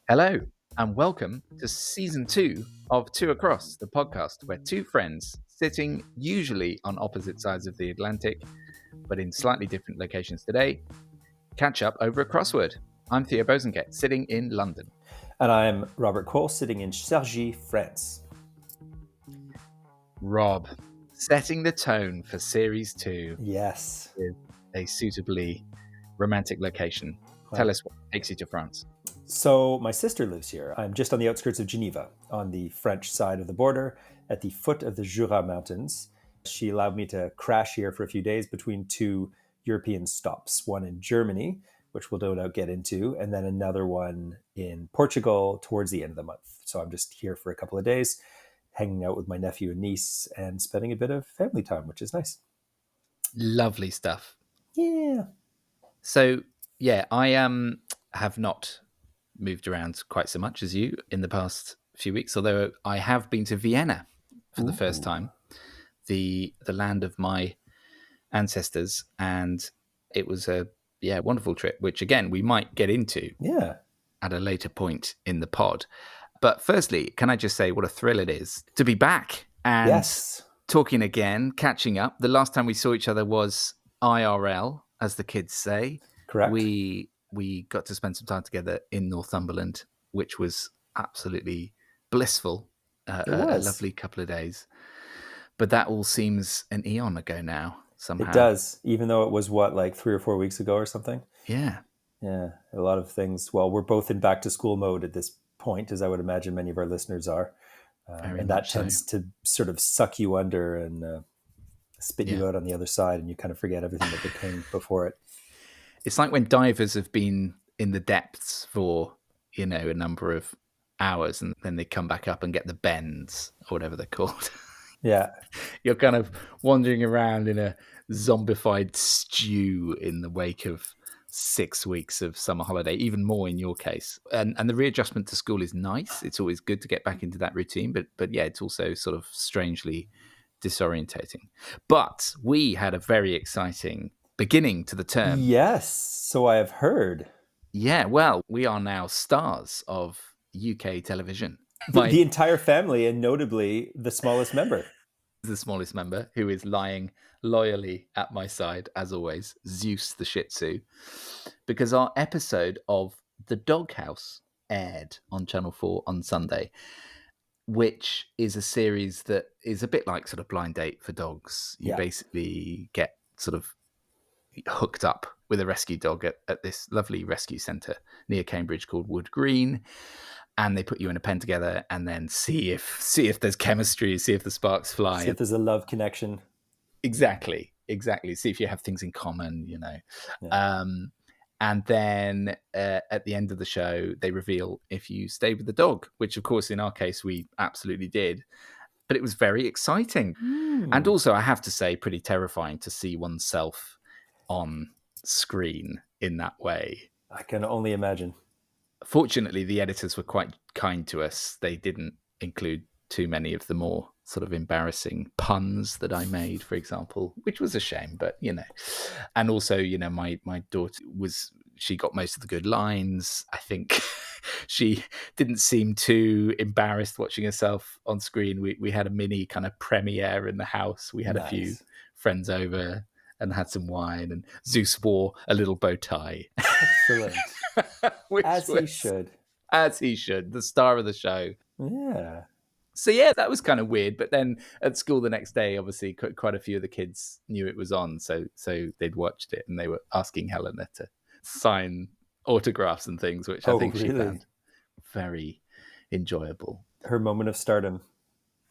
Hello, and welcome to season 2 of Two Across, the podcast where two friends sitting usually on opposite sides of the Atlantic, but in slightly different locations today, catch up over a crossword. I'm Theo Bosanquet, sitting in London. And I'm Robert Cole, sitting in Cergy, France. Rob, setting the tone for series 2. Yes. With a suitably romantic location. Tell us what takes you to France. So my sister lives here. I'm just on the outskirts of Geneva, on the French side of the border, at the foot of the Jura Mountains. She allowed me to crash here for a few days between two European stops, one in Germany, which we'll no doubt get into, and then another one in Portugal towards the end of the month. So I'm just here for a couple of days, hanging out with my nephew and niece and spending a bit of family time, which is nice. Lovely stuff. Yeah. So, yeah, I have not moved around quite so much as you in the past few weeks, although I have been to Vienna for the first time, the land of my ancestors, and it was a wonderful trip, which again we might get into at a later point in the pod. But firstly, can I just say what a thrill it is to be back and talking again, catching up. The last time we saw each other was IRL, as the kids say. Correct. We got to spend some time together in Northumberland, which was absolutely blissful. A lovely couple of days. But that all seems an eon ago now, somehow. It does, even though it was, like 3 or 4 weeks ago or something? Yeah. Yeah, a lot of things. Well, we're both in back-to-school mode at this point, as I would imagine many of our listeners are. And that tends to sort of suck you under and spit you out on the other side, and you kind of forget everything that came before it. It's like when divers have been in the depths for, a number of hours, and then they come back up and get the bends, or whatever they're called. Yeah. You're kind of wandering around in a zombified stew in the wake of 6 weeks of summer holiday, even more in your case. And the readjustment to school is nice. It's always good to get back into that routine, but yeah, it's also sort of strangely disorientating. But we had a very exciting beginning to the term. Yes, so I have heard. Yeah, well, we are now stars of UK television. The entire family, and notably the smallest member. The smallest member, who is lying loyally at my side, as always, Zeus the Shih Tzu, because our episode of The Doghouse aired on Channel 4 on Sunday, which is a series that is a bit like sort of Blind Date for dogs. You basically get sort of hooked up with a rescue dog at this lovely rescue centre near Cambridge called Wood Green. And they put you in a pen together and then see if there's chemistry, see if the sparks fly. See if there's a love connection. Exactly. See if you have things in common, Yeah. And then at the end of the show, they reveal if you stay with the dog, which, of course, in our case, we absolutely did. But it was very exciting. And also, I have to say, pretty terrifying to see oneself on screen in that way. I can only imagine. Fortunately, the editors were quite kind to us. They didn't include too many of the more sort of embarrassing puns that I made, for example, which was a shame, but, And also, my daughter she got most of the good lines. I think she didn't seem too embarrassed watching herself on screen. We had a mini kind of premiere in the house. We had a few friends over and had some wine, and Zeus wore a little bow tie. Excellent. As he should, the star of the show. Yeah. So yeah, that was kind of weird. But then at school the next day, obviously, quite a few of the kids knew it was on, so they'd watched it and they were asking Helena to sign autographs and things, which I think she found very enjoyable. Her moment of stardom.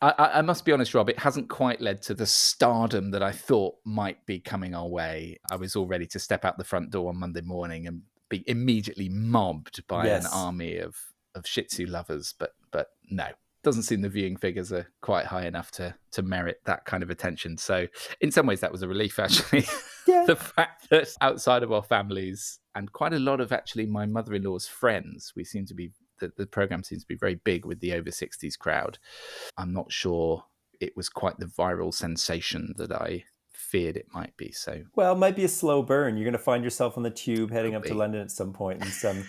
I must be honest, Rob, it hasn't quite led to the stardom that I thought might be coming our way. I was all ready to step out the front door on Monday morning and be immediately mobbed by an army of Shih Tzu lovers, but no. Doesn't seem the viewing figures are quite high enough to merit that kind of attention. So in some ways that was a relief, actually. The fact that outside of our families and quite a lot of actually my mother-in-law's friends, we seem to be the program seems to be very big with the over 60s crowd. I'm not sure it was quite the viral sensation that I feared it might be. So, well, it might be a slow burn. You're going to find yourself on the tube heading up to London at some point, and some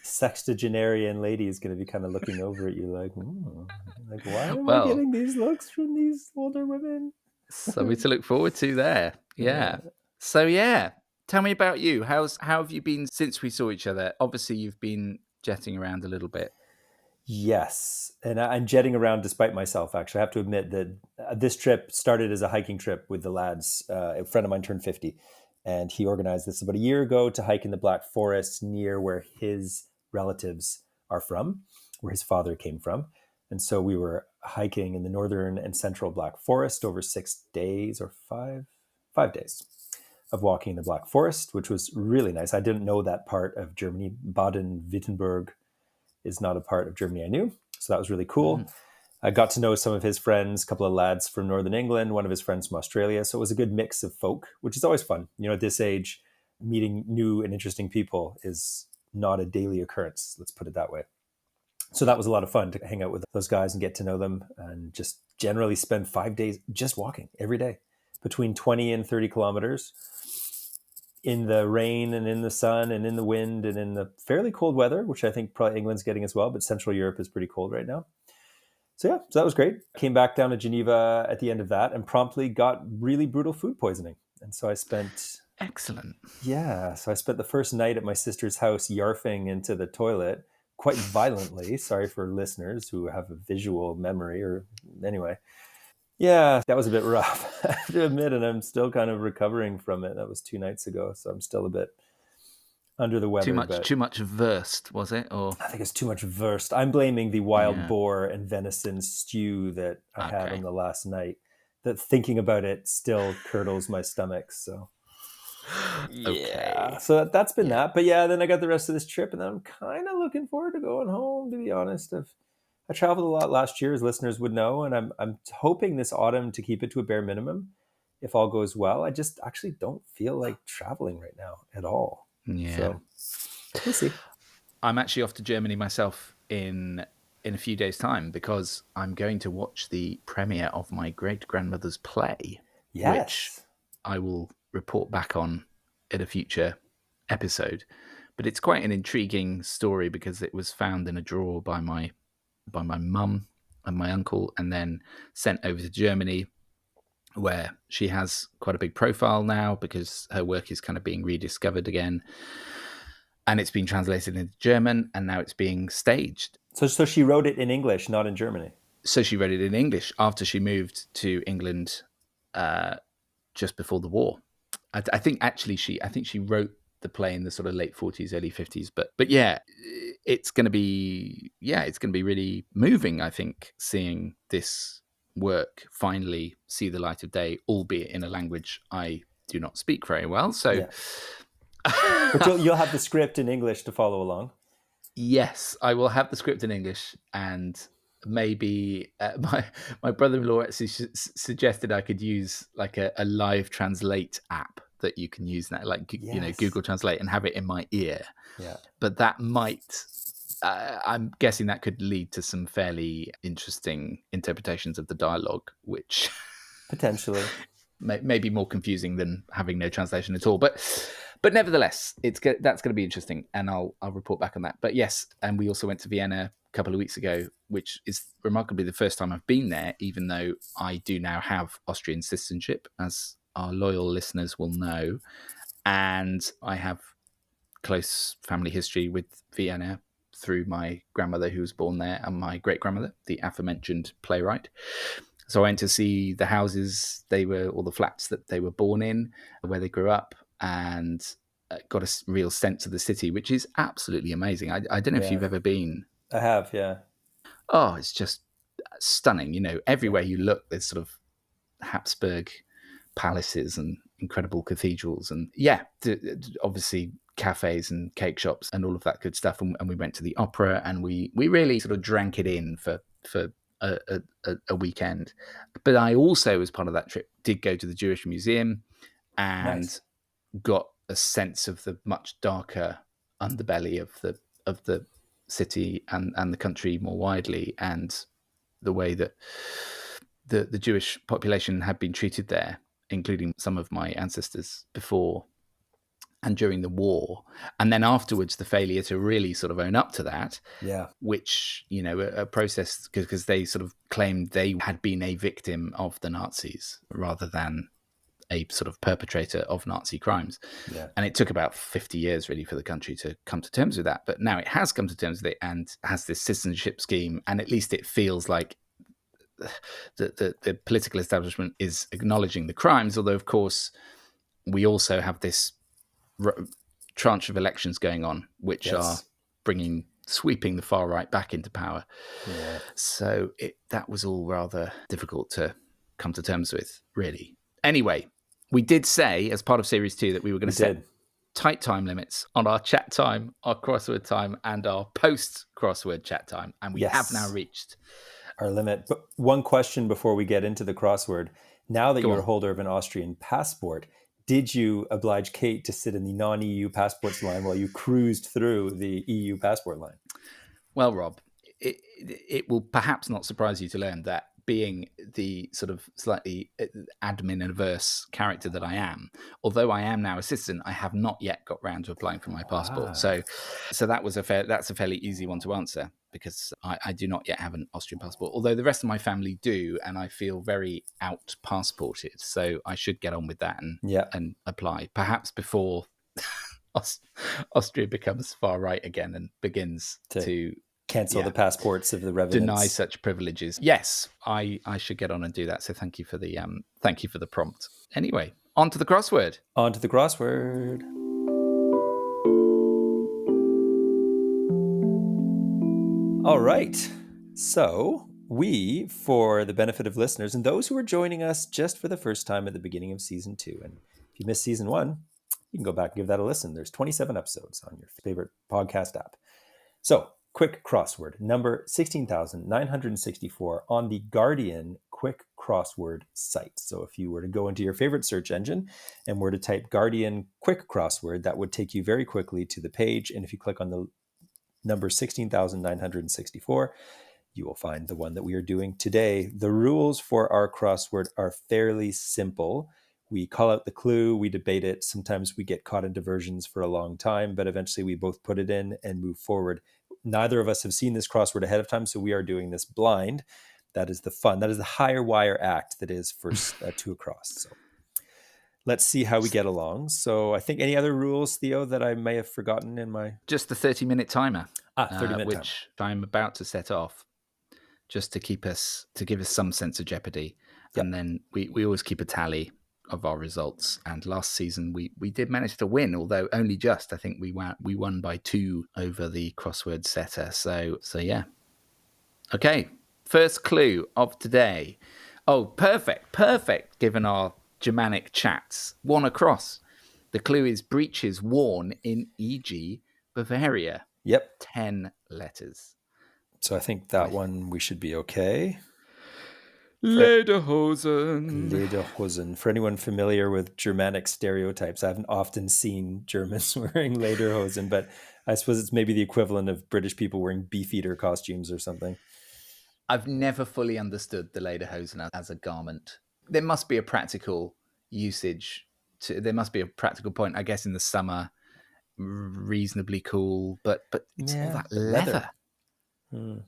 sextagenarian lady is going to be kind of looking over at you like, why am I Well, getting these looks from these older women? something to look forward to there. Yeah. Yeah. So yeah, tell me about you. How have you been since we saw each other? Obviously, you've been jetting around a little bit. Yes, and I'm jetting around despite myself. Actually, I have to admit that this trip started as a hiking trip with the lads. A friend of mine turned 50, and he organized this about a year ago to hike in the Black Forest near where his relatives are from, where his father came from. And so we were hiking in the northern and central Black Forest over 6 days or 5 days of walking in the Black Forest, which was really nice. I didn't know that part of Germany. Baden-Württemberg is not a part of Germany I knew. So that was really cool. I got to know some of his friends, a couple of lads from Northern England, one of his friends from Australia. So it was a good mix of folk, which is always fun. At this age, meeting new and interesting people is not a daily occurrence. Let's put it that way. So that was a lot of fun to hang out with those guys and get to know them and just generally spend 5 days just walking every day between 20 and 30 kilometers in the rain and in the sun and in the wind and in the fairly cold weather, which I think probably England's getting as well, but Central Europe is pretty cold right now. So yeah, so that was great. Came back down to Geneva at the end of that and promptly got really brutal food poisoning. And so I spent... Excellent. Yeah, so I spent the first night at my sister's house yarfing into the toilet quite violently. Sorry for listeners who have a visual memory or anyway. Yeah, that was a bit rough, I have to admit, and I'm still kind of recovering from it. That was 2 nights ago, so I'm still a bit under the weather. Too much Wurst, was it? Or I think it's too much Wurst. I'm blaming the wild boar and venison stew that I had on the last night. That thinking about it still curdles my stomach. So yeah, so that's been that. But yeah, then I got the rest of this trip, and then I'm kind of looking forward to going home. To be honest, I traveled a lot last year, as listeners would know, and I'm hoping this autumn to keep it to a bare minimum, if all goes well. I just actually don't feel like traveling right now at all. Yeah, so we'll see. I'm actually off to Germany myself in a few days' time because I'm going to watch the premiere of my great-grandmother's play, which I will report back on in a future episode. But it's quite an intriguing story because it was found in a drawer by my mum and my uncle and then sent over to Germany, where she has quite a big profile now because her work is kind of being rediscovered again. And it's been translated into German, and now it's being staged. So she wrote it in English, not in Germany? So she wrote it in English after she moved to England just before the war. I think she wrote the play in the sort of late 40s, early 50s. But yeah, it's going to be really moving, I think, seeing this work finally see the light of day, albeit in a language I do not speak very well. So... Yeah. But you'll have the script in English to follow along. Yes, I will have the script in English, and maybe my brother-in-law actually suggested I could use like a live translate app that you can use now, like Google Translate, and have it in my ear. Yeah, but that might. I'm guessing that could lead to some fairly interesting interpretations of the dialogue, which potentially may be more confusing than having no translation at all. But nevertheless, that's going to be interesting, and I'll report back on that. But yes, and we also went to Vienna a couple of weeks ago, which is remarkably the first time I've been there, even though I do now have Austrian citizenship, as our loyal listeners will know. And I have close family history with Vienna through my grandmother who was born there and my great-grandmother, the aforementioned playwright. So I went to see the houses or the flats that they were born in, where they grew up, and got a real sense of the city, which is absolutely amazing. I don't know if you've ever been. I have, yeah. Oh, it's just stunning. Everywhere you look, there's sort of Habsburg palaces and incredible cathedrals, and obviously cafes and cake shops and all of that good stuff. And we went to the opera, and we really sort of drank it in for a weekend. But I also, as part of that trip, did go to the Jewish Museum and got a sense of the much darker underbelly of the city and the country more widely, and the way that the Jewish population had been treated there, including some of my ancestors before. and during the war, and then afterwards the failure to really sort of own up to that, which, you know, a process, because they sort of claimed they had been a victim of the Nazis rather than a sort of perpetrator of Nazi crimes. And it took about 50 years really for the country to come to terms with that, but now it has come to terms with it and has this citizenship scheme, and at least it feels like the political establishment is acknowledging the crimes, although of course we also have this tranche of elections going on, which are sweeping the far right back into power. So that was all rather difficult to come to terms with, really. Anyway, we did say as part of series 2 that we were going to set tight time limits on our chat time, our crossword time, and our post crossword chat time, and we have now reached our limit. But one question before we get into the crossword: now that you're a holder of an Austrian passport, did you oblige Kate to sit in the non-EU passports line while you cruised through the EU passport line? Well, Rob, it will perhaps not surprise you to learn that, being the sort of slightly admin averse character that I am, although I am now a citizen, I have not yet got round to applying for my passport. So that's a fairly easy one to answer, because I do not yet have an Austrian passport, although the rest of my family do, and I feel very out passported. So I should get on with that and apply, perhaps before Austria becomes far right again and begins to cancel the passports of the residents. Deny such privileges. Yes, I should get on and do that. So thank you for the prompt. Anyway, on to the crossword. On to the crossword. All right. So we, for the benefit of listeners and those who are joining us just for the first time at the beginning of season 2, and if you missed season 1, you can go back and give that a listen. There's 27 episodes on your favorite podcast app. So, quick crossword, number 16,964 on the Guardian quick crossword site. So if you were to go into your favorite search engine and were to type Guardian quick crossword, that would take you very quickly to the page. And if you click on the number 16,964, you will find the one that we are doing today. The rules for our crossword are fairly simple. We call out the clue, we debate it. Sometimes we get caught in diversions for a long time, but eventually we both put it in and move forward. Neither of us have seen this crossword ahead of time, so we are doing this blind. That is the fun. That is the higher wire act that is for Two Across. So let's see how we get along. So I think any other rules, Theo, that I may have forgotten in my... Just the 30-minute timer. 30-minute which I'm about to set off, just to give us some sense of jeopardy. Yep. And then we always keep a tally of our results, and last season we did manage to win, although only just. I think we won by 2 over the crossword setter. So yeah. Okay, first clue of today. Oh, perfect given our Germanic chats. 1 across. The clue is breeches worn in e.g. Bavaria. Yep. 10 letters. So I think that one we should be okay. Lederhosen. For anyone familiar with Germanic stereotypes, I haven't often seen Germans wearing lederhosen, but I suppose it's maybe the equivalent of British people wearing beefeater costumes or something. I've never fully understood the lederhosen as a garment. There must be a practical usage. There must be a practical point, I guess, in the summer. Reasonably cool, but it's all that leather.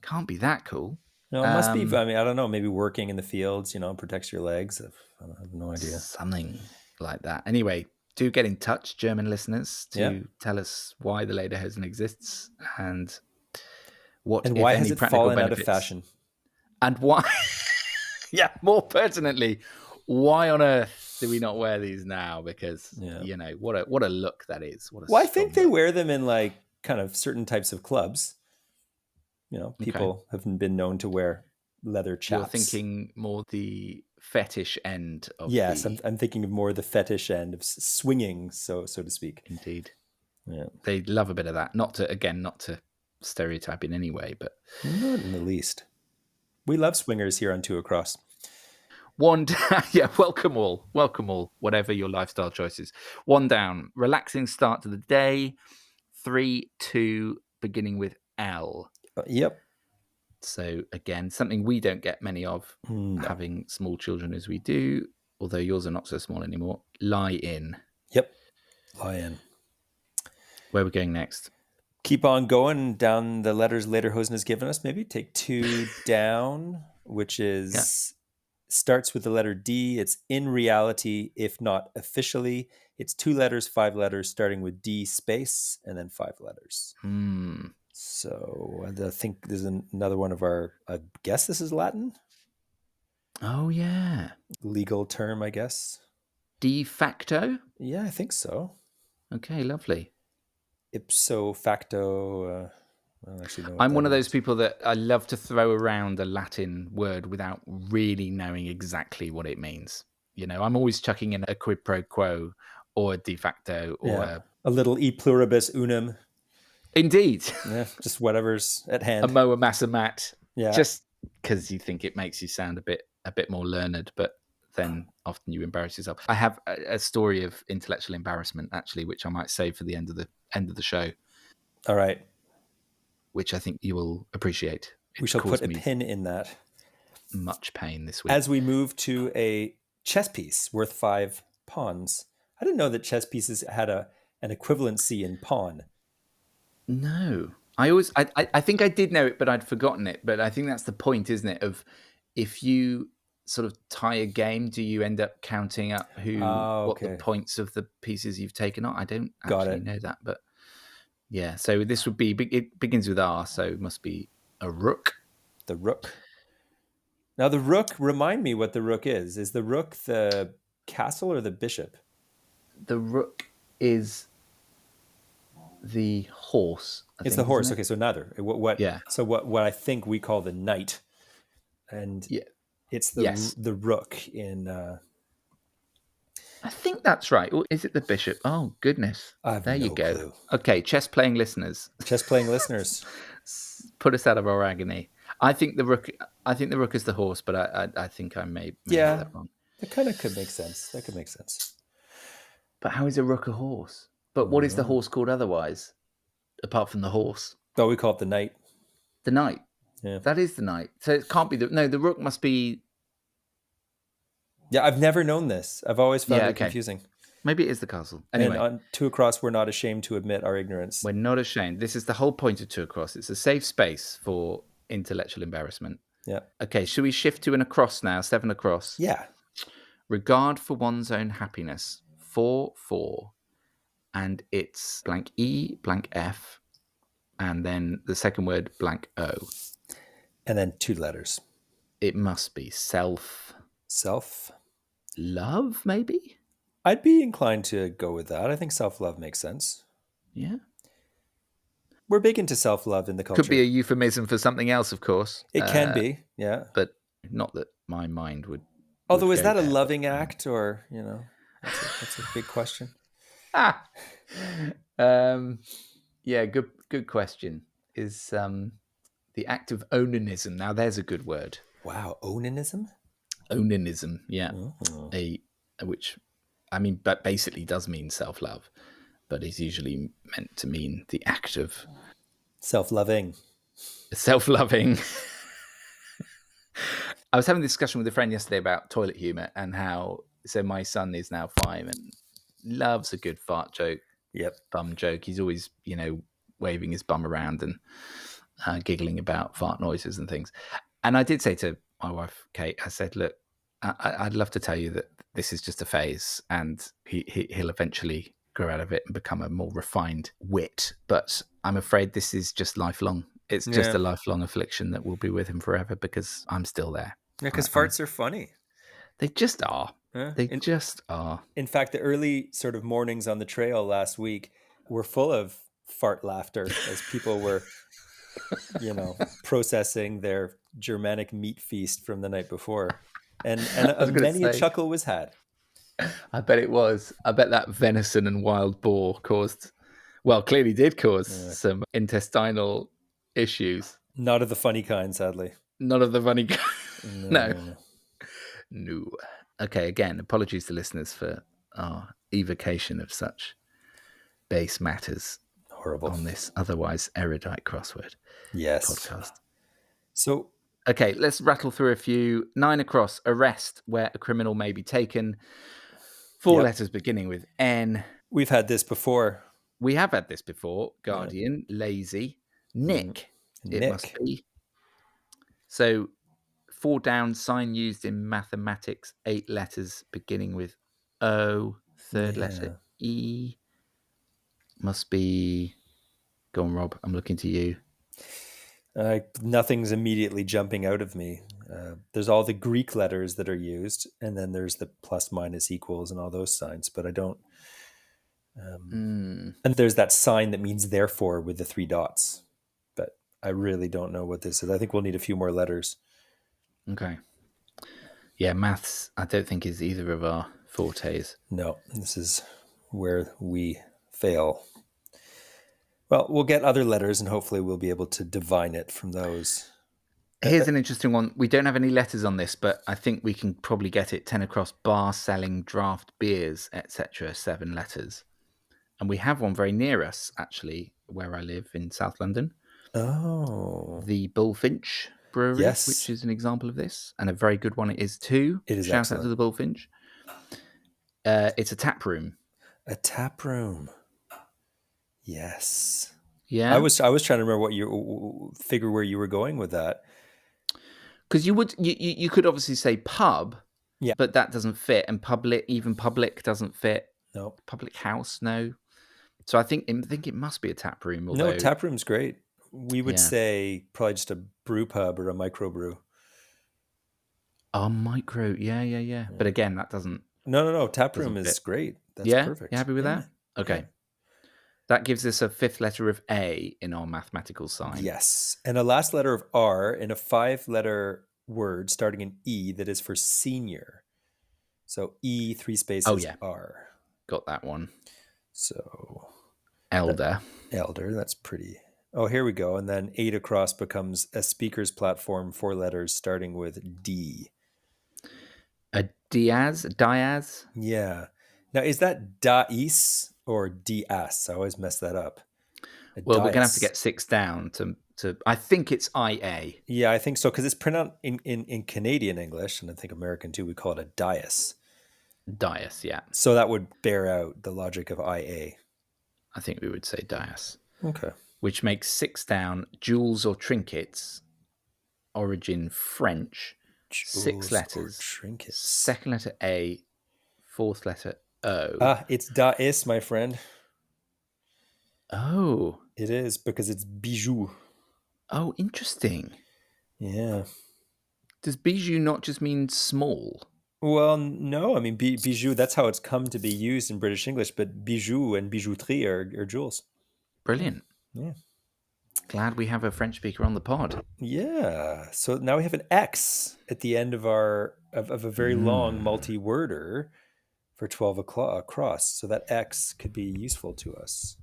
Can't be that cool. No, it must be. I mean, I don't know. Maybe working in the fields, protects your legs. I have no idea. Something like that. Anyway, do get in touch, German listeners, to tell us why the lederhosen exists and what, and if why any, has it practical fallen benefits. Out of fashion, and why. Yeah, more pertinently, why on earth do we not wear these now? Because what a look that is. Well, I think they wear them in like kind of certain types of clubs. People have been known to wear leather chaps. You're thinking more the fetish end of Yes, I'm thinking of more the fetish end of swinging, so to speak. Indeed. Yeah. They love a bit of that. Not to stereotype in any way, but not in the least. We love swingers here on Two Across. One down, welcome all, whatever your lifestyle choices. 1 down, relaxing start to the day. 3, 2, beginning with L. Yep. So again, something we don't get many of, having small children as we do, although yours are not so small anymore. Lie in. Yep. Lie in. Where are we going next? Keep on going down the letters Lederhosen has given us. Maybe take 2 down, which is starts with the letter D. It's in reality, if not officially. It's 2 letters, 5 letters, starting with D space and then 5 letters. So I think there's another one of our, I guess this is Latin? Oh, yeah. Legal term, I guess. De facto? Yeah, I think so. Okay, lovely. Ipso facto. I don't actually know what I'm one that of those is. people that I love to throw around a Latin word without really knowing exactly what it means. You know, I'm always chucking in a quid pro quo or a de facto or a little e pluribus unum. Indeed. Yeah, just whatever's at hand. A moa massa mat. Yeah. Just because you think it makes you sound a bit more learned, but then often you embarrass yourself. I have a story of intellectual embarrassment, actually, which I might save for the end of the show. All right. Which I think you will appreciate. We shall put a pin in that. Much pain this week. As we move to a chess piece worth 5 pawns. I didn't know that chess pieces had an equivalency in pawn. No. I think I did know it, but I'd forgotten it. But I think that's the point, isn't it? Of if you sort of tie a game, do you end up counting up what the points of the pieces you've taken are? I don't actually know that, but yeah. So this would be, it begins with R, so it must be a rook. The rook. Now the rook, remind me what the rook is. Is the rook the castle or the bishop? The rook is the horse. It's the horse. Okay, so neither. What? Yeah. So what I think we call the knight, and it's the rook in. I think that's right. Or is it the bishop? Oh goodness! There you go. Clue. Okay, chess playing listeners. Put us out of our agony. I think the rook is the horse, but I think I may have that wrong. That kind of could make sense. That could make sense. But how is a rook a horse? But what is the horse called otherwise, apart from the horse? Oh, we call it the knight. The knight. Yeah, that is the knight. So it can't be the rook must be. Yeah, I've never known this. I've always found it confusing. Maybe it is the castle. Anyway, and on Two Across, we're not ashamed to admit our ignorance. We're not ashamed. This is the whole point of Two Across. It's a safe space for intellectual embarrassment. Yeah. Okay, should we shift to an across now? 7 across. Yeah. Regard for one's own happiness. 4-4. And it's blank E, blank F, and then the second word, blank O. And then 2 letters. It must be self. Self. Love, maybe? I'd be inclined to go with that. I think self-love makes sense. Yeah. We're big into self-love in the culture. Could be a euphemism for something else, of course. It can be, yeah. But not that my mind would. Although, is that a loving act or, that's a big question. Yeah, good question. Is the act of onanism. Now, there's a good word. Wow, onanism? Onanism, yeah. Which, I mean, but basically does mean self-love, but is usually meant to mean the act of self-loving. I was having a discussion with a friend yesterday about toilet humor and how, so my son is now 5 and loves a good fart joke. Yep. Bum joke. He's always, waving his bum around and giggling about fart noises and things. And I did say to my wife, Kate, I said, look, I'd love to tell you that this is just a phase and he'll eventually grow out of it and become a more refined wit. But I'm afraid this is just lifelong. It's just a lifelong affliction that will be with him forever because I'm still there. Yeah, because farts are funny. They just are. They just are. In fact, the early sort of mornings on the trail last week were full of fart laughter as people were, processing their Germanic meat feast from the night before. And many a chuckle was had. I bet it was. I bet that venison and wild boar clearly did cause some intestinal issues. Not of the funny kind, sadly. Not of the funny kind. No. Okay, again, apologies to listeners for our evocation of such base matters. Horrible. On this otherwise erudite crossword podcast. So, okay, let's rattle through a few. 9 across, arrest, where a criminal may be taken. 4 letters beginning with N. We've had this before. we have had this before. Guardian, lazy, Nick. It must Nick. be. So 4 down, sign used in mathematics, 8 letters beginning with O, third letter E. Must be. Go on, Rob. I'm looking to you. Nothing's immediately jumping out of me. There's all the Greek letters that are used, and then there's the plus, minus, equals, and all those signs. But I don't. And there's that sign that means therefore with the 3 dots. But I really don't know what this is. I think we'll need a few more letters. Okay. Yeah, maths, I don't think is either of our fortes. No, this is where we fail. Well, we'll get other letters and hopefully we'll be able to divine it from those. Here's an interesting one. We don't have any letters on this, but I think we can probably get it. 10 across, bar selling draft beers, etc. 7 letters. And we have one very near us, actually, where I live in South London. Oh. The Bullfinch Brewery, Yes. which is an example of this. And a very good one it is too. It is Shout excellent. out to the Bullfinch. It's a tap room. A tap room. Yes. Yeah. I was trying to remember what you figure where you were going with that. Because you could obviously say pub, yeah, but that doesn't fit, and public doesn't fit. No. Public house, no. So I think it must be a tap room. Although, no, tap room's great. We would say probably just a brew pub or a microbrew. Oh, micro, yeah. But again, that doesn't. No. Tap room is great. That's perfect. You happy with that? Okay. Yeah. That gives us a 5th letter of A in our mathematical sign. Yes. And a last letter of R in a 5-letter word starting in E that is for senior. So E, 3 spaces, R. Got that one. So. Elder. Elder, that's pretty. Oh, here we go. And then 8 across becomes a speaker's platform, 4 letters starting with D. A Diaz? Yeah. Now, is that Dais or Dias? I always mess that up. Well, we're going to have to get 6 down to I think it's IA. Yeah, I think so, because it's pronounced in Canadian English, and I think American too, we call it a dais. Dais, yeah. So that would bear out the logic of IA. I think we would say dais. Okay. Which makes 6 down, jewels or trinkets, origin French, jewels 6 letters, or trinkets. 2nd letter A, 4th letter O. It's dais, my friend. Oh. It is, because it's bijou. Oh, interesting. Yeah. Does bijou not just mean small? Well, no. I mean, bijou, that's how it's come to be used in British English, but bijou and bijouterie are jewels. Brilliant. Yeah. Glad we have a French speaker on the pod. Yeah. So now we have an X at the end of our of a very long multi-worder for 12 across. So that X could be useful to us.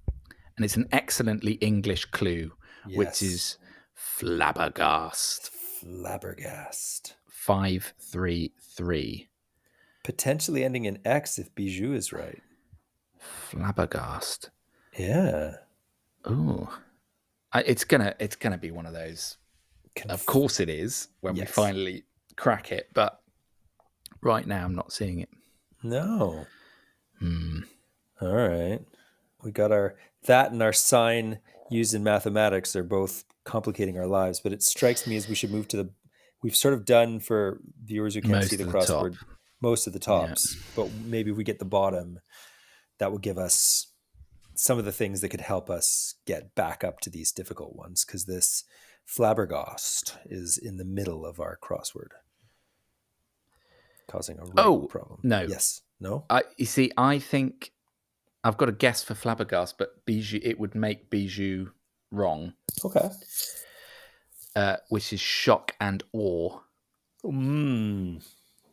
And it's an excellently English clue, which is Flabbergast. Flabbergast. 533. Potentially ending in X if bijou is right. Flabbergast. Yeah. Oh. It's gonna be one of those. Of course it is when we finally crack it, but right now I'm not seeing it. No. All right. We got that and our sign used in mathematics are both complicating our lives, but it strikes me as we should move to we've sort of done, for viewers who can't see the crossword, most of the tops, but maybe if we get the bottom, that would give us some of the things that could help us get back up to these difficult ones, because this Flabbergast is in the middle of our crossword, causing a problem. No. Yes. No? You see, I think I've got a guess for Flabbergast, but bijou, it would make bijou wrong. Okay. Which is shock and awe.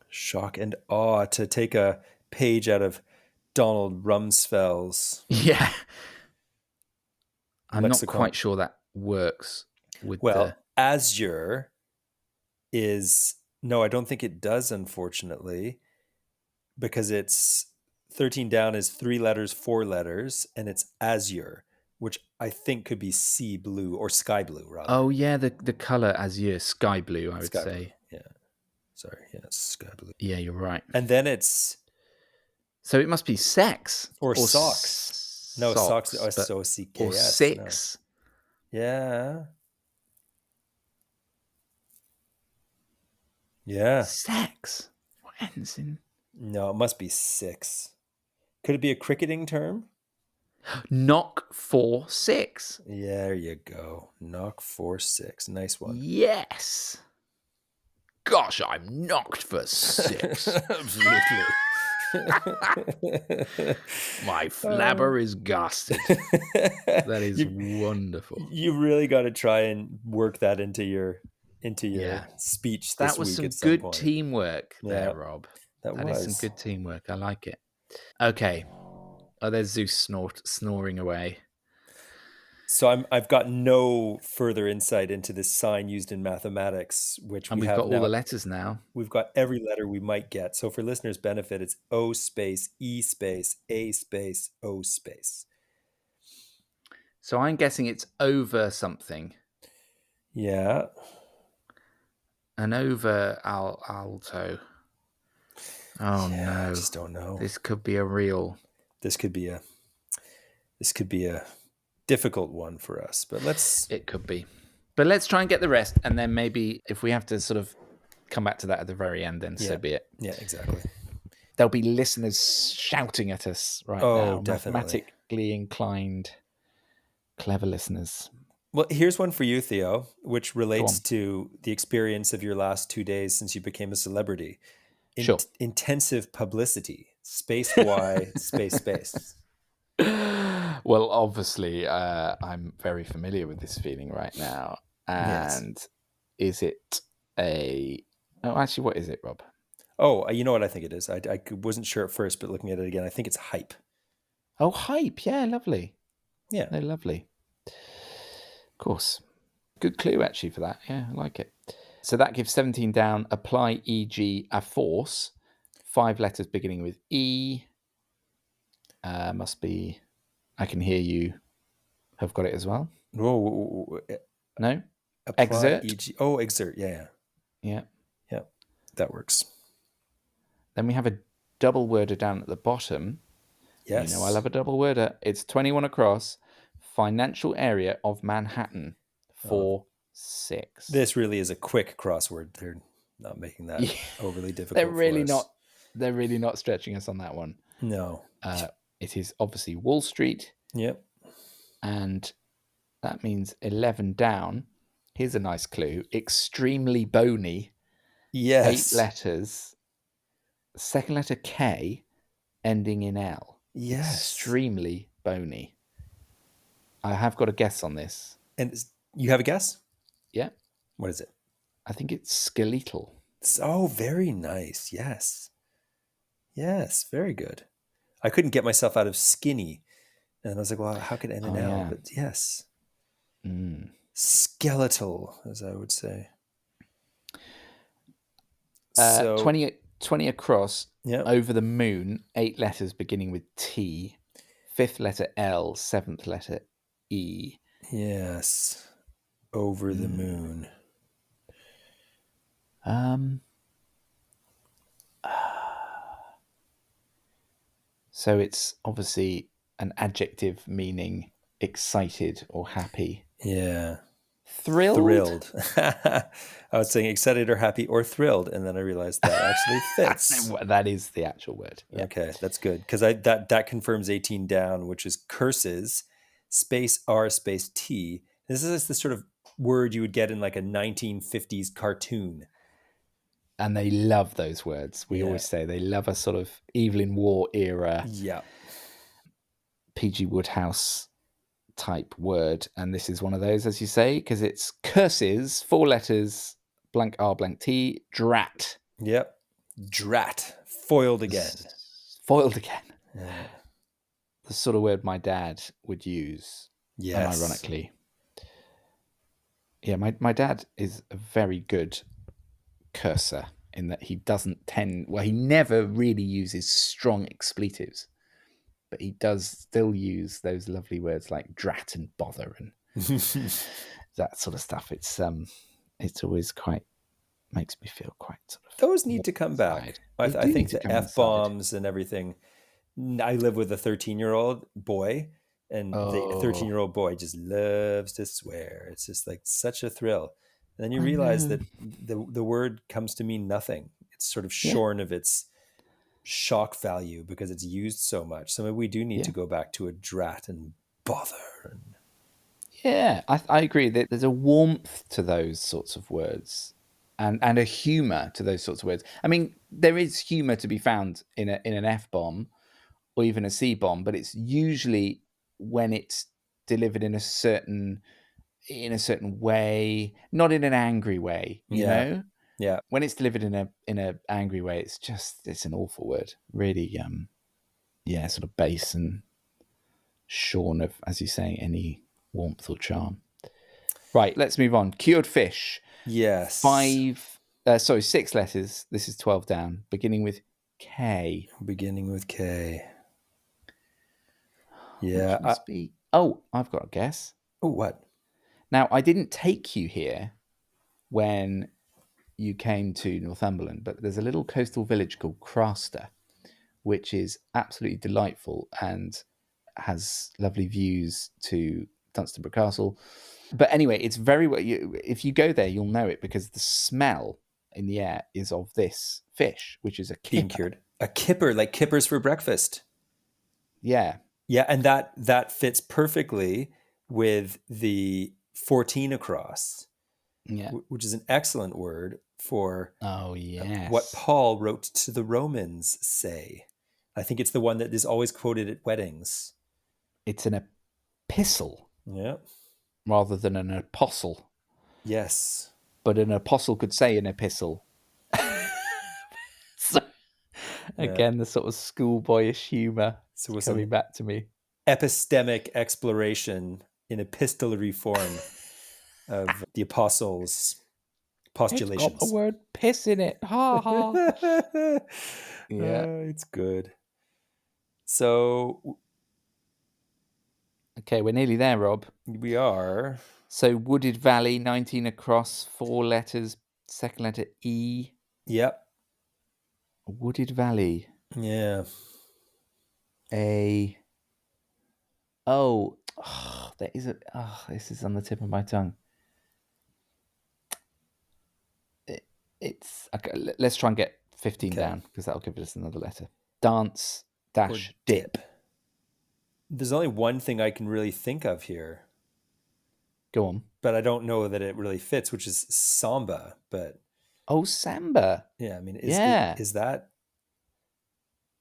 Shock and awe, to take a page out of Donald Rumsfeld's. Yeah. I'm not quite sure that works with azure is... No, I don't think it does, unfortunately, because it's 13 down is 3 letters, 4 letters, and it's azure, which I think could be sea blue or sky blue, rather. Oh, yeah, the color azure, sky blue, I would say. Blue. Yeah. Sorry, yeah, sky blue. Yeah, you're right. And then it's... So it must be sex. Or socks. No, socks. but, S-O-C-K-S. or six. No. Yeah. Yeah. Sex. What ends in? No, it must be six. Could it be a cricketing term? Knock for six. Yeah, there you go. Knock for six. Nice one. Yes. Gosh, I'm knocked for six. Absolutely. My flabber is gasted. That is wonderful. You really got to try and work that into your speech this That was week some at some good point. teamwork there, Rob. That is some good teamwork. I like it. Okay. Oh, there's Zeus snoring away. So I've got no further insight into this sign used in mathematics, which And we've got all the letters now. We've got every letter we might get. So for listeners' benefit, it's O space, E space, A space, O space. So I'm guessing it's over something. Yeah. An over alto. Oh no. I just don't know. This could be a real. This could be a difficult one for us, but it could be. But let's try and get the rest, and then maybe if we have to sort of come back to that at the very end, then so be it. Yeah, exactly. There'll be listeners shouting at us right now. Definitely. Mathematically inclined, clever listeners. Well, here's one for you, Theo, which relates to the experience of your last 2 days since you became a celebrity. Sure. Intensive publicity. Space Y, space. Well, obviously, I'm very familiar with this feeling right now. And is it a... Oh, actually, what is it, Rob? Oh, you know what I think it is? I wasn't sure at first, but looking at it again, I think it's hype. Oh, hype. Yeah, lovely. Yeah. No, lovely. Of course. Good clue, actually, for that. Yeah, I like it. So that gives 17 down. Apply, e.g., a force. 5 letters beginning with E. Must be... I can hear you have got it as well. Whoa. No? Apply, exert. E.g. Oh, exert. Yeah. That works. Then we have a double worder down at the bottom. Yes. You know I love a double worder. It's 21 across. Financial area of Manhattan. 4, 6. This really is a quick crossword. They're not making that overly difficult. They're really not stretching us on that one. No. It is obviously Wall Street. Yep. And that means 11 down. Here's a nice clue. Extremely bony. Yes. 8 letters. Second letter K ending in L. Yes. Extremely bony. I have got a guess on this. And you have a guess? Yeah. What is it? I think it's skeletal. Oh, very nice. Yes. Yes, very good. I couldn't get myself out of skinny. And I was like, well, how could N and L? Yeah. But yes. Skeletal, as I would say. So 20 across, yep. Over the moon, 8 letters beginning with T, 5th letter L, 7th letter E. Yes. Over the moon. So it's obviously an adjective meaning excited or happy. Yeah. Thrilled. I was saying excited or happy or thrilled, and then I realized that actually fits. That is the actual word. Yeah. Okay, that's good because that confirms 18 down, which is curses, space R space T. This is the sort of word you would get in like a 1950s cartoon. And they love those words. We always say they love a sort of Evelyn Waugh era. Yeah. P.G. Wodehouse type word. And this is one of those, as you say, because it's curses, 4 letters, blank R, blank T, drat. Yep. Drat. Foiled again. Yeah. The sort of word my dad would use. Yes. Ironically. Yeah, my dad is a very good cursor in that he he never really uses strong expletives, but he does still use those lovely words like drat and bother and that sort of stuff. It's always quite makes me feel quite sort of those need to come back. I think the F-bombs and everything. I live with a 13-year-old boy And the Oh, 13-year-old boy just loves to swear. It's just like such a thrill. And then you I realize know. that the word comes to mean nothing. It's sort of Yeah, shorn of its shock value because it's used so much. So maybe we do need yeah, to go back to a drat and bother. And yeah. I agree that there's a warmth to those sorts of words, and a humour to those sorts of words. I mean, there is humour to be found in an F bomb or even a C bomb, but it's usually when it's delivered in a certain way, not in an angry way, you yeah, know? yeah. When it's delivered in a angry way, it's an awful word. Really, yeah, sort of base and shorn of, as you say, any warmth or charm. Right, let's move on. Cured fish. Yes. Six letters. This is 12 down, beginning with K. Beginning with K. Which Yeah. must be. Oh, I've got a guess. Oh, what? Now, I didn't take you here when you came to Northumberland, but there's a little coastal village called Craster, which is absolutely delightful and has lovely views to Dunstanburgh Castle. But anyway, it's if you go there, you'll know it because the smell in the air is of this fish, which is a Being kipper. cured. A kipper, like kippers for breakfast. Yeah. Yeah, and that fits perfectly with the 14 across, Yeah. which is an excellent word for Oh, what yes. Paul wrote to the Romans say. I think it's the one that is always quoted at weddings. It's an epistle Yeah. rather than an apostle. Yes. But an apostle could say an epistle. So, Yeah. again, the sort of schoolboyish humour So it is was coming an back to me. epistemic exploration in epistolary form of the apostles' It's got the postulations. word piss in it. Ha ha. Yeah. It's good. So Okay, we're nearly there, Rob. we are. So Wooded Valley, 19 across, 4 letters, second letter E. Yep. Wooded Valley. Yeah. A. Oh, there is a. Oh, this is on the tip of my tongue. It's. Okay, let's try and get 15 Okay. down because that'll give us another letter. Dance dash dip. There's only one thing I can really think of here, Go on. but I don't know that it really fits, which is samba. But Oh, samba. yeah, I mean, is that?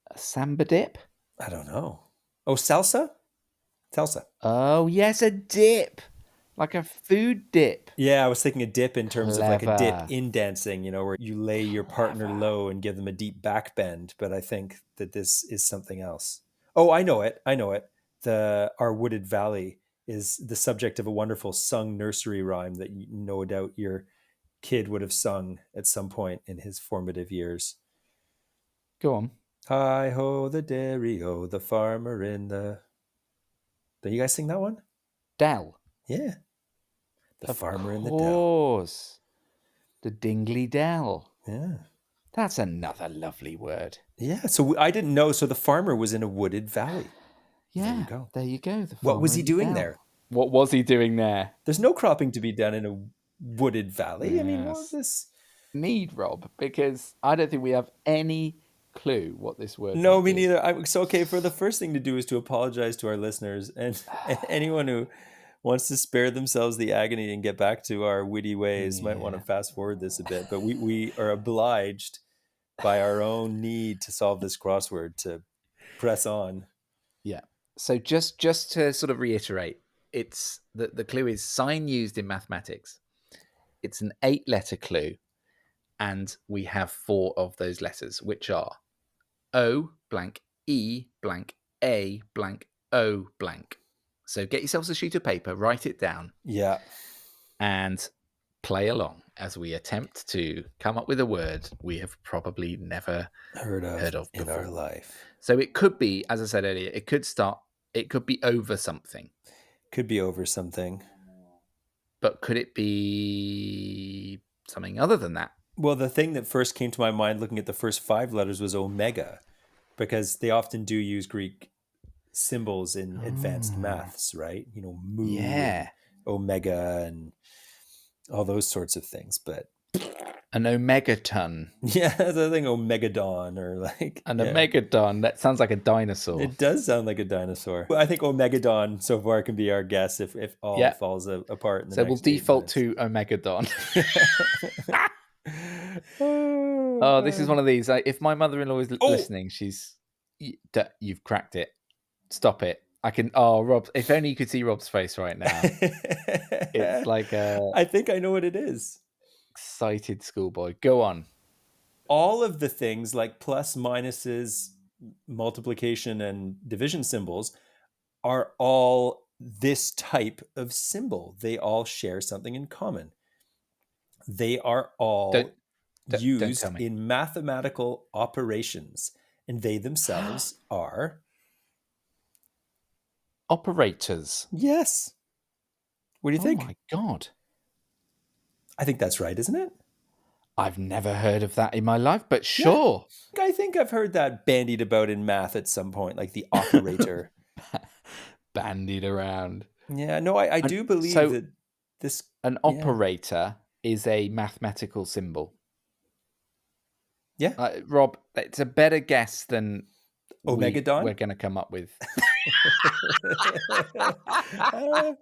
A samba dip? I don't know. Oh, salsa? Salsa. Oh, yes, a dip. Like a food dip. Yeah, I was thinking a dip in terms of like a dip Clever. in dancing, where you lay your partner low and give them a deep back bend. But I think that this is something else. Oh, I know it. Our Wooded Valley is the subject of a wonderful sung nursery rhyme that no doubt your kid would have sung at some point in his formative years. Go on. Hi ho, the dairy o, the farmer in the. Don't you guys sing that one? Dell. Yeah. The Of farmer in the dell. course. The Dingley Dell. Yeah. That's another lovely word. Yeah. So I didn't know. So the farmer was in a wooded valley. Yeah. There you go. There you go. What was he doing there? What was he doing there? There's no cropping to be done in a wooded valley. Yes. I mean, what was this? Need, Rob, because I don't think we have any clue what this word No, might me be. neither. So, okay, for the first thing to do is to apologize to our listeners and anyone who wants to spare themselves the agony and get back to our witty ways might want to fast forward this a bit. But we are obliged by our own need to solve this crossword to press on. Yeah. So just to sort of reiterate, it's the clue is sign used in mathematics. It's an 8-letter clue, and we have 4 of those letters, which are O blank E blank A blank O blank. So get yourselves a sheet of paper, write it down. Yeah. And play along as we attempt to come up with a word we have probably never heard of in before. our life. So it could be, as I said earlier, it could be over something. Could be over something. But could it be something other than that? Well, the thing that first came to my mind looking at the first 5 letters was omega, because they often do use Greek symbols in advanced maths, right? Mu Yeah. and omega and all those sorts of things. But an omegaton. yeah, the thing omegadon or like An omegadon. That sounds like a dinosaur. It does sound like a dinosaur. I think omegadon so far can be our guess if all falls apart in the so next we'll default to omegadon. Oh, this is one of these. If my mother-in-law is listening, you've cracked it. Stop it. I can. Oh, Rob, if only you could see Rob's face right now. It's like I think I know what it is. Excited schoolboy. Go on. All of the things like plus, minuses, multiplication, and division symbols are all this type of symbol. They all share something in common. They are all used in mathematical operations, and they themselves are operators. Yes. What do you think? Oh my God. I think that's right, isn't it? I've never heard of that in my life, but sure. Yeah. I think I've heard that bandied about in math at some point, like the operator. Bandied around. Yeah, no, I do believe that this... An operator is a mathematical symbol. Yeah. Rob, it's a better guess than omegadon we're going to come up with. I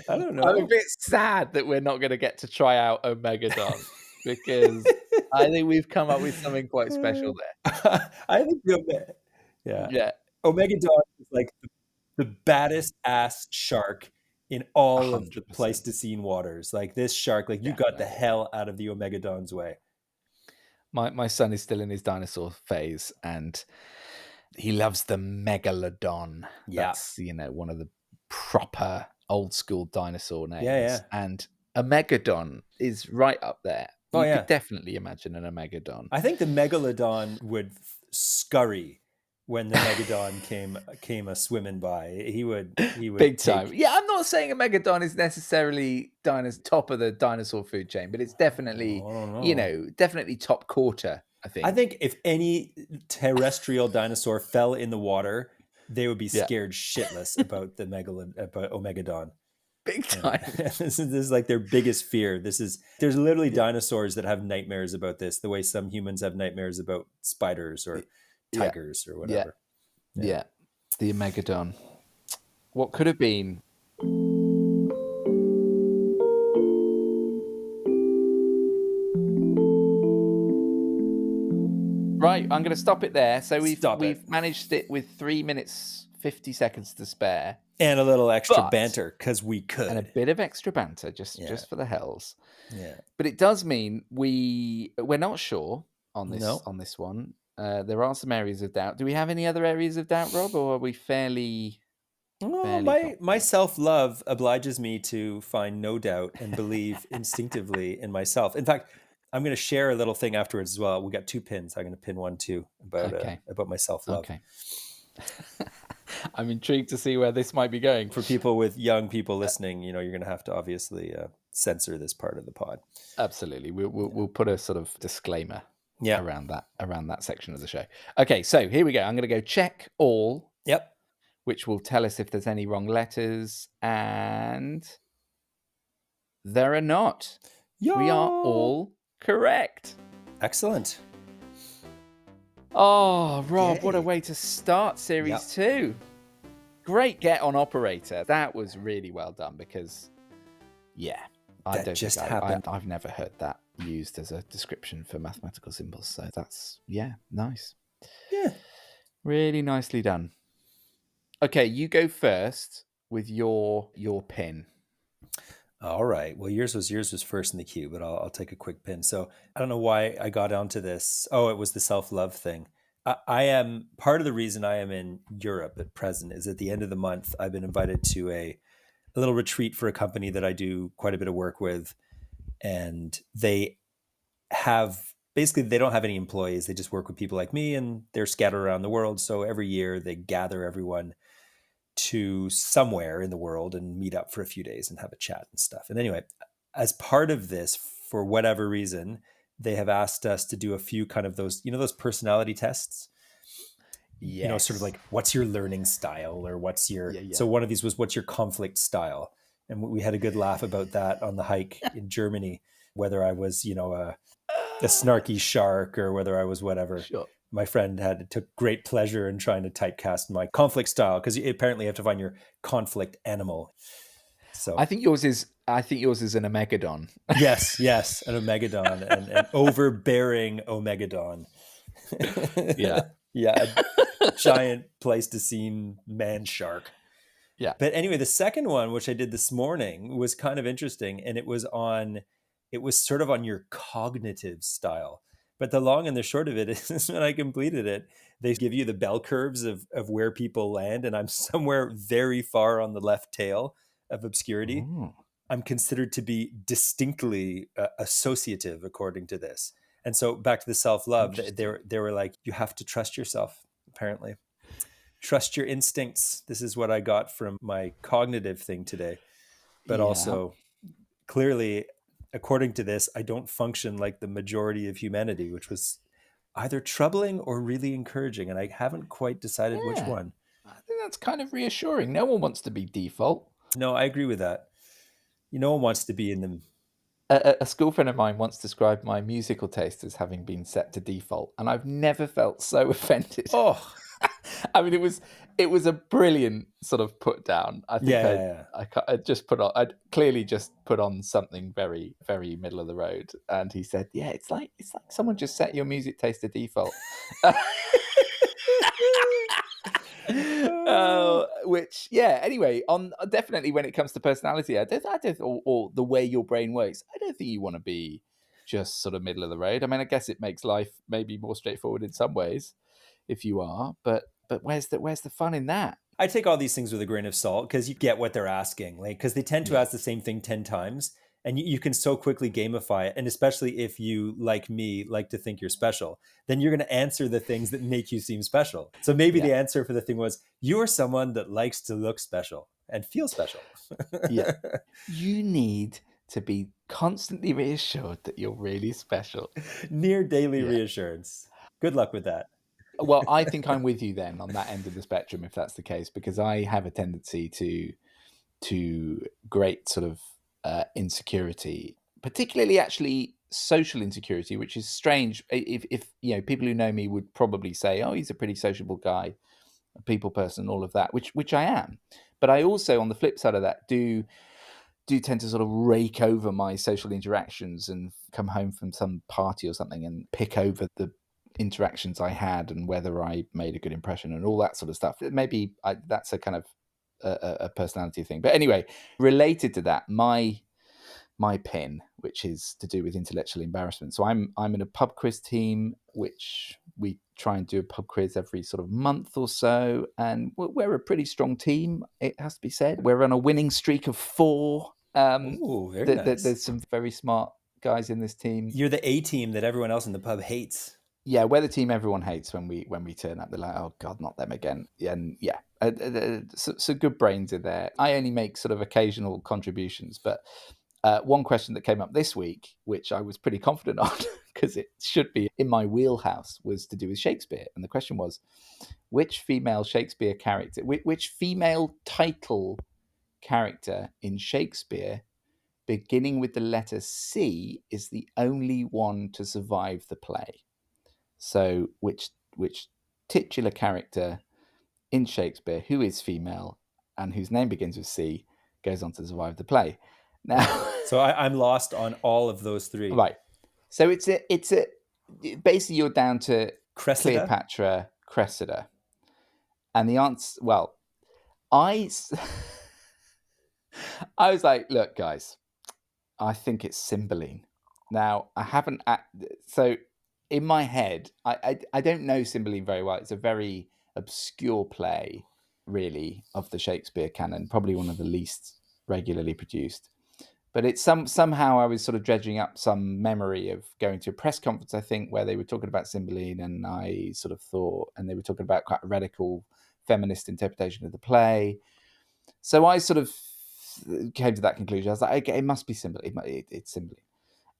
don't know. I'm a bit sad that we're not going to get to try out omegadon because I think we've come up with something quite special there. I think omegadon is like the baddest ass shark in all 100%. Of the Pleistocene waters. Like this shark, like you got the hell out of the omegadon's way. My son is still in his dinosaur phase and he loves the megalodon. Yeah. That's, one of the proper old school dinosaur names. Yeah. And a megalodon is right up there. You could definitely imagine an omegadon. I think the megalodon would scurry when the megalodon came a swimming by. He would big time. Yeah, I'm not saying a megalodon is necessarily top of the dinosaur food chain, but it's definitely, definitely top quarter. I think if any terrestrial dinosaur fell in the water, they would be scared shitless about about omegadon. Big time. This is like their biggest fear. There's literally dinosaurs that have nightmares about this, the way some humans have nightmares about spiders or tigers or whatever. Yeah. The omegadon. What could have been? Right, I'm going to stop it there. So we've managed it with 3 minutes 50 seconds to spare, and a little extra banter because we could, and a bit of extra banter just for the hells. Yeah, but it does mean we're not sure on this one. There are some areas of doubt. Do we have any other areas of doubt, Rob, or are we fairly? My self-love obliges me to find no doubt and believe instinctively in myself. In fact, I'm going to share a little thing afterwards as well. We got 2 pins. I'm going to pin one too about my self-love. Okay. I'm intrigued to see where this might be going. For people with young people listening, you're going to have to obviously censor this part of the pod. Absolutely. We'll put a sort of disclaimer around that section of the show. Okay, so here we go. I'm going to go check all. Yep. Which will tell us if there's any wrong letters, and there are not. Yo! We are all correct. Excellent. Oh, Rob, what a way to start Series 2. Great get on operator. That was really well done because, I've never heard that used as a description for mathematical symbols. So that's, nice. Yeah. Really nicely done. Okay, you go first with your pin. All right. Well, yours was first in the queue, but I'll take a quick pin. So I don't know why I got onto this. Oh, it was the self-love thing. I am part of the reason I am in Europe at present is at the end of the month, I've been invited to a little retreat for a company that I do quite a bit of work with. And they don't have any employees. They just work with people like me and they're scattered around the world. So every year they gather everyone to somewhere in the world and meet up for a few days and have a chat and stuff. And anyway, as part of this, for whatever reason, they have asked us to do a few kind of those personality tests. sort of Yes. like, what's your learning style, or what's your, Yeah, yeah. so one of these was, what's your conflict style? And we had a good laugh about that on the hike in Germany, whether I was, a snarky shark or whether I was whatever. Sure. My friend took great pleasure in trying to typecast my conflict style, because apparently you have to find your conflict animal. So I think yours is an omegadon. yes, an omegadon, and an overbearing omegadon. Yeah. Yeah, a giant Pleistocene man shark. Yeah. But anyway, the second one, which I did this morning, was kind of interesting, and it was sort of on your cognitive style. But the long and the short of it is, when I completed it, they give you the bell curves of where people land, and I'm somewhere very far on the left tail of obscurity. Ooh. I'm considered to be distinctly associative, according to this. And so back to the self-love, they were like, you have to trust yourself, apparently. Trust your instincts. This is what I got from my cognitive thing today. But also, clearly, according to this, I don't function like the majority of humanity, which was either troubling or really encouraging. And I haven't quite decided which one. I think that's kind of reassuring. No one wants to be default. No, I agree with that. No one wants to be in them. A school friend of mine once described my musical taste as having been set to default, and I've never felt so offended. Oh, I mean, it was a brilliant sort of put down. I think I'd clearly just put on something very, very middle of the road. And he said, "Yeah, it's like someone just set your music taste to default." Which, yeah. Anyway, on definitely when it comes to personality, I don't or the way your brain works, I don't think you want to be just sort of middle of the road. I mean, I guess it makes life maybe more straightforward in some ways if you are, but where's the fun in that? I take all these things with a grain of salt, because you get what they're asking, like, because they tend to ask the same thing 10 times, and you can so quickly gamify it. And especially if you, like me, like to think you're special, then you're going to answer the things that make you seem special. So maybe the answer for the thing was, you're someone that likes to look special and feel special. Yeah. You need to be constantly reassured that you're really special. Near daily reassurance. Good luck with that. Well, I think I'm with you then on that end of the spectrum, if that's the case, because I have a tendency to great sort of insecurity, particularly actually social insecurity, which is strange. If people who know me would probably say, "Oh, he's a pretty sociable guy, a people person," all of that, which I am. But I also, on the flip side of that, do tend to sort of rake over my social interactions and come home from some party or something and pick over the interactions I had and whether I made a good impression and all that sort of stuff. Maybe that's a kind of a personality thing. But anyway, related to that, my pin, which is to do with intellectual embarrassment. So I'm in a pub quiz team, which we try and do a pub quiz every sort of month or so, and we're a pretty strong team, it has to be said. We're on a winning streak of 4. Very nice. There's some very smart guys in this team. You're the A team that everyone else in the pub hates. Yeah, we're the team everyone hates when we turn up. They're like, "Oh God, not them again." And yeah, so good brains in there. I only make sort of occasional contributions, but one question that came up this week, which I was pretty confident on because it should be in my wheelhouse, was to do with Shakespeare. And the question was, which female Shakespeare character, which female title character in Shakespeare, beginning with the letter C, is the only one to survive the play? So which titular character in Shakespeare, who is female and whose name begins with C, goes on to survive the play? Now, so I'm lost on all of those 3. Right. So it's a basically you're down to Cressida? Cleopatra, Cressida, and the answer. Well, I was like, look, guys, I think it's Cymbeline. Now, I haven't. So in my head, I don't know Cymbeline very well. It's a very obscure play, really, of the Shakespeare canon, probably one of the least regularly produced. But it's somehow I was sort of dredging up some memory of going to a press conference, I think, where they were talking about Cymbeline, and I sort of thought, and they were talking about quite a radical feminist interpretation of the play. So I sort of came to that conclusion. I was like, okay, it must be Cymbeline. It's Cymbeline.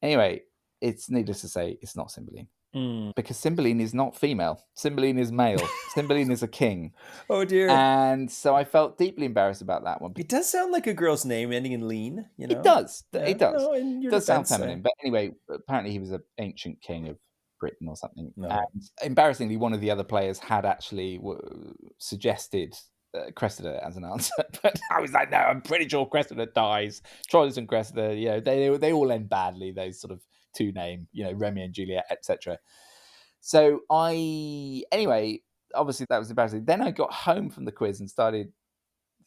Anyway, it's needless to say, it's not Cymbeline. because Cymbeline is not female. Cymbeline is male. Cymbeline is a king. Oh dear. And so I felt deeply embarrassed about that one. It does sound like a girl's name ending in lean, you It know? does. Yeah. It does. No, in It your does sound defense, feminine. But anyway, apparently he was an ancient king of Britain or something. no. And embarrassingly, one of the other players had actually suggested Cressida as an answer. But I was like, no, I'm pretty sure Cressida dies. Troilus and Cressida, you know, they all end badly, those sort of two name, you know, Romeo and Juliet, etc. So anyway, obviously that was embarrassing. Then I got home from the quiz and started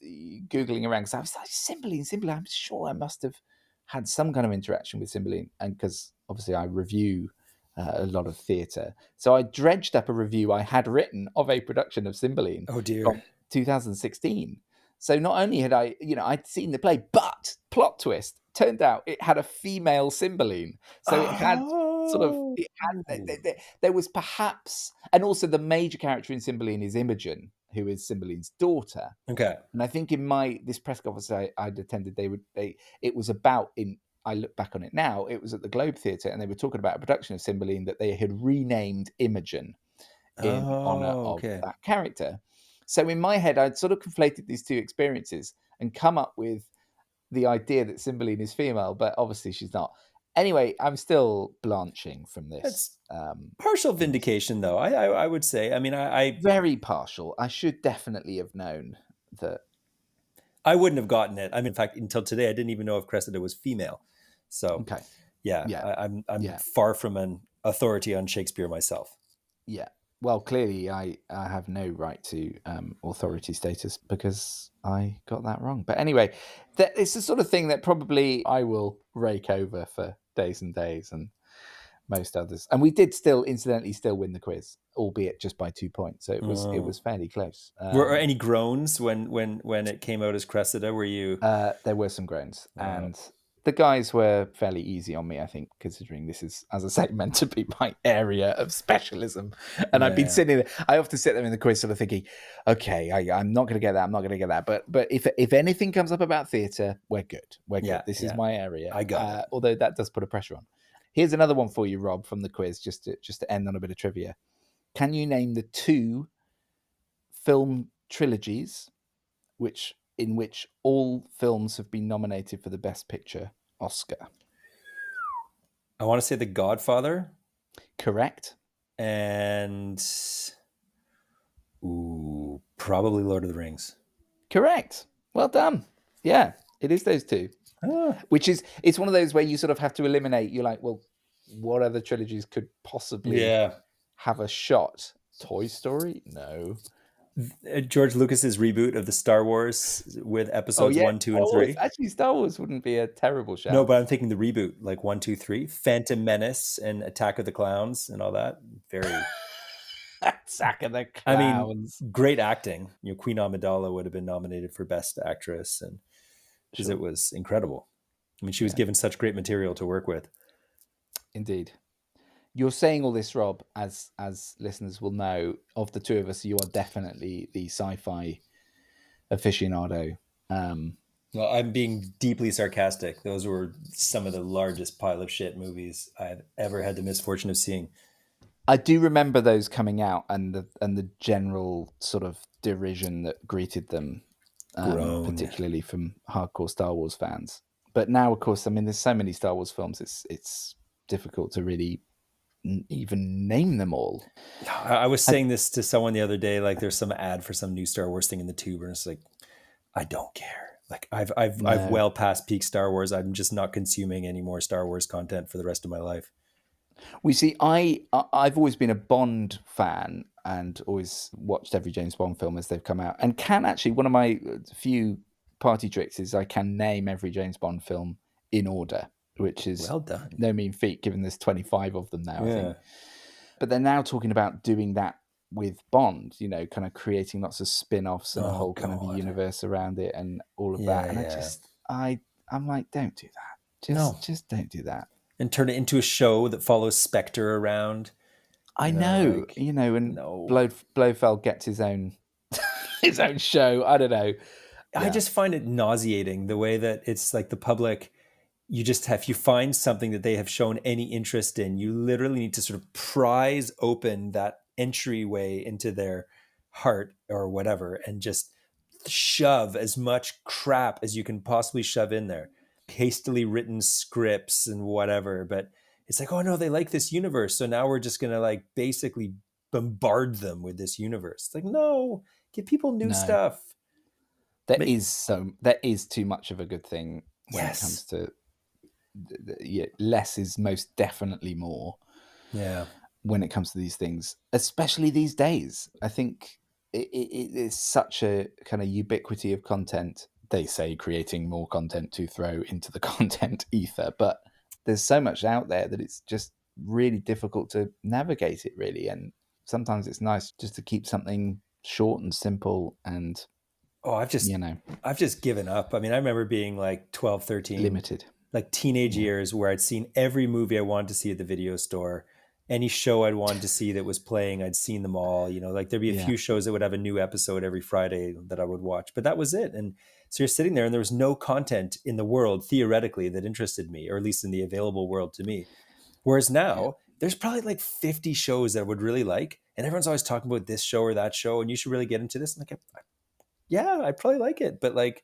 Googling around because I was like, Cymbeline, I'm sure I must have had some kind of interaction with Cymbeline. And because obviously I review a lot of theatre. So I dredged up a review I had written of a production of Cymbeline Oh dear. from 2016. So not only had I'd seen the play, but plot twist, turned out it had a female Cymbeline. So it had there was perhaps, and also the major character in Cymbeline is Imogen, who is Cymbeline's daughter. Okay. And I think in this press conference I'd attended, it was about, I look back on it now, it was at the Globe Theatre, and they were talking about a production of Cymbeline that they had renamed Imogen in honor of that character. So in my head, I'd sort of conflated these two experiences and come up with the idea that Cymbeline is female, but obviously she's not. Anyway, I'm still blanching from this. It's partial vindication, though, I would say. I mean, I very partial. I should definitely have known that. I wouldn't have gotten it. I mean, in fact, until today, I didn't even know if Cressida was female. So, okay. I'm far from an authority on Shakespeare myself. Yeah. Well, clearly, I have no right to authority status because I got that wrong. But anyway, it's the sort of thing that probably I will rake over for days and days, and most others. And we did incidentally win the quiz, albeit just by 2 points. So it was fairly close. Were there any groans when it came out as Cressida? Were you? There were some groans, and the guys were fairly easy on me, I think, considering this is, as I say, meant to be my area of specialism. And I've been sitting there. I often sit there in the quiz sort of thinking, okay, I'm not going to get that. I'm not going to get that. But if anything comes up about theatre, we're good. We're good. This is my area. I got it. Although that does put a pressure on. Here's another one for you, Rob, from the quiz, just to end on a bit of trivia. Can you name the 2 film trilogies in which all films have been nominated for the Best Picture Oscar? I want to say The Godfather. Correct. And probably Lord of the Rings. Correct. Well done. Yeah, it is those 2. Which is, it's one of those where you sort of have to eliminate. You're like, well, what other trilogies could possibly have a shot? Toy Story? No. George Lucas's reboot of the Star Wars with episodes 1, 2, and 3. Actually, Star Wars wouldn't be a terrible shout. No, but I'm thinking the reboot, like 1, 2, 3, Phantom Menace and Attack of the Clowns and all that. Very Attack of the Clowns. I mean, great acting. Queen Amidala would have been nominated for Best Actress, and because it was incredible. I mean, she was given such great material to work with. Indeed. You're saying all this, Rob, as listeners will know, of the 2 of us, you are definitely the sci-fi aficionado. Well, I'm being deeply sarcastic. Those were some of the largest pile of shit movies I've ever had the misfortune of seeing. I do remember those coming out and the general sort of derision that greeted them, particularly from hardcore Star Wars fans. But now, of course, I mean, there's so many Star Wars films, it's difficult to really even name them all. I was saying this to someone the other day, like there's some ad for some new Star Wars thing in the tube, and it's like, I don't care. Like I've well past peak Star Wars. I'm just not consuming any more Star Wars content for the rest of my life. We see, I've always been a Bond fan and always watched every James Bond film as they've come out, and can actually, one of my few party tricks is I can name every James Bond film in order, which is well done. No mean feat, given there's 25 of them now, I think. But they're now talking about doing that with Bond, kind of creating lots of spin-offs and a whole kind of universe around it and all of that. And I'm like, don't do that. Just don't do that. And turn it into a show that follows Spectre around. I know, and Blofeld gets his own his own show. I don't know. I just find it nauseating the way that it's like the public if you find something that they have shown any interest in, you literally need to sort of prise open that entryway into their heart or whatever and just shove as much crap as you can possibly shove in there. Hastily written scripts and whatever, but it's like, oh no, they like this universe, so now we're just gonna like basically bombard them with this universe. It's like, no, give people new No, stuff. there is too much of a good thing when it comes to less is most definitely more. Yeah. When it comes to these things, especially these days, I think it is such a kind of ubiquity of content. They say creating more content to throw into the content ether, but there's so much out there that it's just really difficult to navigate it, really. And sometimes it's nice just to keep something short and simple and, I've just given up. I mean, I remember being like 12, 13, limited. like teenage years, where I'd seen every movie I wanted to see at the video store. Any show I'd wanted to see that was playing, I'd seen them all. Like there'd be a few shows that would have a new episode every Friday that I would watch, but that was it. And so you're sitting there and there was no content in the world, theoretically, that interested me, or at least in the available world to me. Whereas now there's probably like 50 shows that I would really like. And everyone's always talking about this show or that show, and you should really get into this. And like, yeah, I probably like it, but like,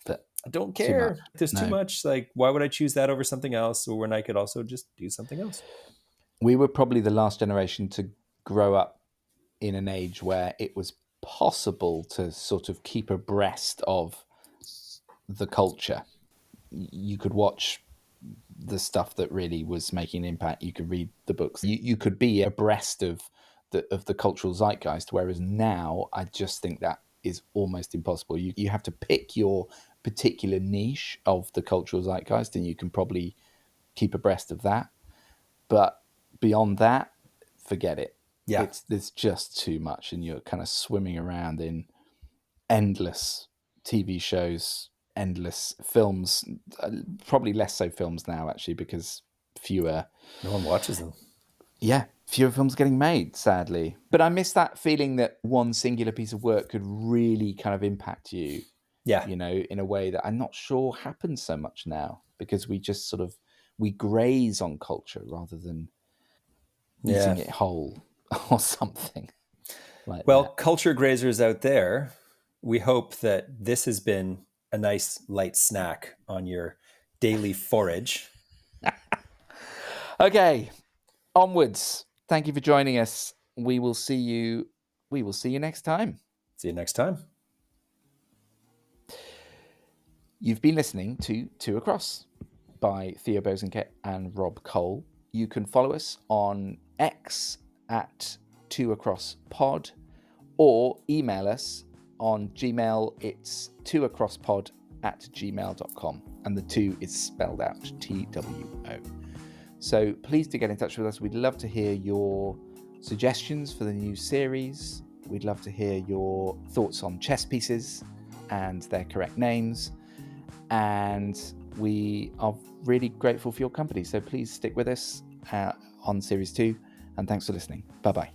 I don't care. There's too much. Like, why would I choose that over something else, or when I could also just do something else? We were probably the last generation to grow up in an age where it was possible to sort of keep abreast of the culture. You could watch the stuff that really was making an impact. You could read the books. You could be abreast of the cultural zeitgeist, whereas now I just think that is almost impossible. You have to pick your particular niche of the cultural zeitgeist, and you can probably keep abreast of that. But beyond that, forget it. Yeah. There's just too much, and you're kind of swimming around in endless TV shows, endless films, probably less so films now, actually, because fewer... No one watches them. Yeah, fewer films getting made, sadly. But I miss that feeling that one singular piece of work could really kind of impact you, in a way that I'm not sure happens so much now, because we just sort of, we graze on culture rather than eating it whole or something like that. Culture grazers out there, we hope that this has been a nice light snack on your daily forage. Okay, onwards. Thank you for joining us. We will see you next time. See you next time. You've been listening to Two Across by Theo Bosanquet and Rob Cole. You can follow us on X at twoacrosspod, or email us on Gmail. It's twoacrosspod@gmail.com, and the two is spelled out TWO. So please do get in touch with us. We'd love to hear your suggestions for the new series. We'd love to hear your thoughts on chess pieces and their correct names. And we are really grateful for your company. So please stick with us on Series 2. And thanks for listening. Bye-bye.